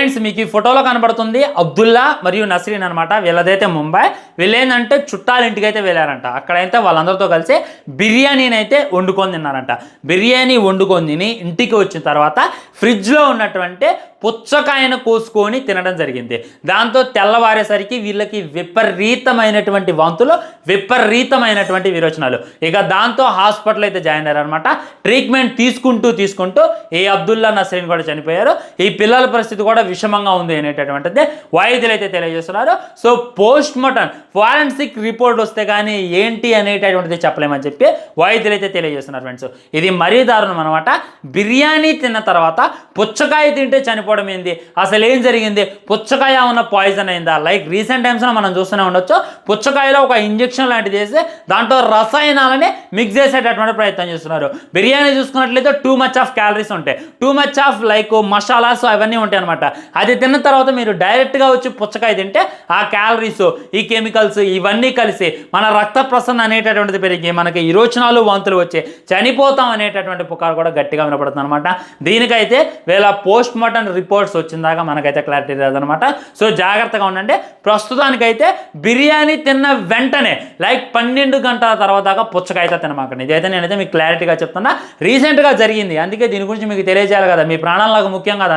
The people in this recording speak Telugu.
ఫ్రెండ్స్ మీకు ఈ ఫోటోలో కనబడుతుంది అబ్దుల్లా మరియు నస్రీన్ అనమాట. వీళ్ళదైతే ముంబై. వీళ్ళేంటంటే చుట్టాల ఇంటికి అయితే వెళ్ళారంట. అక్కడైతే వాళ్ళందరితో కలిసి బిర్యానీని అయితే వండుకొని తిన్నారంట. బిర్యానీ వండుకొని తిని ఇంటికి వచ్చిన తర్వాత ఫ్రిడ్జ్లో ఉన్నటువంటి పుచ్చకాయను కోసుకొని తినడం జరిగింది. దాంతో తెల్లవారేసరికి వీళ్ళకి విపరీతమైనటువంటి వాంతులు, విపరీతమైనటువంటి విరోచనాలు. ఇక దాంతో హాస్పిటల్ అయితే జాయిన్ అయ్యారనమాట. ట్రీట్మెంట్ తీసుకుంటూ ఈ అబ్దుల్లా నస్రీన్ కూడా చనిపోయారు. ఈ పిల్లల పరిస్థితి కూడా విషమంగా ఉంది అనేటటువంటిది వైద్యులు అయితే తెలియజేస్తున్నారు. So post mortem forensic report వస్తే కానీ ఏంటి అనేటటువంటిది చెప్పలేమని చెప్పి వైద్యులు అయితే తెలియజేస్తున్నారు ఫ్రెండ్స్. ఇది మరీ దారుణం అనమాట. బిర్యానీ తిన్న తర్వాత పుచ్చకాయ తింటే చనిపోవడం ఏంది? అసలు ఏం జరిగింది? పుచ్చకాయ ఉన్న పాయిజన్ అయిందా? లైక్ రీసెంట్ టైమ్స్లో మనం చూస్తూనే ఉండొచ్చు. పుచ్చకాయలో ఒక ఇంజెక్షన్ లాంటిది వేసి దాంట్లో రసాయనాలని మిక్స్ చేసేటటువంటి ప్రయత్నం చేస్తున్నారు. బిర్యానీ చూసుకున్నట్లయితే టూ మచ్ ఆఫ్ క్యాలరీస్ ఉంటాయి, too much of like masalas అవన్నీ ఉంటాయి అనమాట. అది తిన్న తర్వాత మీరు డైరెక్ట్గా వచ్చి పుచ్చకాయ తింటే ఆ క్యాలరీస్, ఈ కెమికల్స్ ఇవన్నీ కలిసి మన రక్త ప్రసరణ అనేటటువంటిది పెరిగి మనకి విరోచనాలు, వాంతులు వచ్చి చనిపోతాం అనేటటువంటి పుకారు కూడా గట్టిగా వినపడుతుంది అనమాట. దీనికైతే వీళ్ళ పోస్ట్ మార్టం రిపోర్ట్స్ వచ్చిందాక మనకైతే క్లారిటీ లేదనమాట. సో జాగ్రత్తగా ఉండండి. ప్రస్తుతానికైతే బిర్యానీ తిన్న వెంటనే లైక్ 12 గంటల తర్వాత దాకా పుచ్చకాయ అయితే తినమాకండి. ఇదైతే నేనైతే మీకు క్లారిటీగా చెప్తున్నా. రీసెంట్గా జరిగింది, అందుకే దీని గురించి మీకు తెలియజేయాలి కదా. మీ ప్రాణాలకు ముఖ్యం కదా.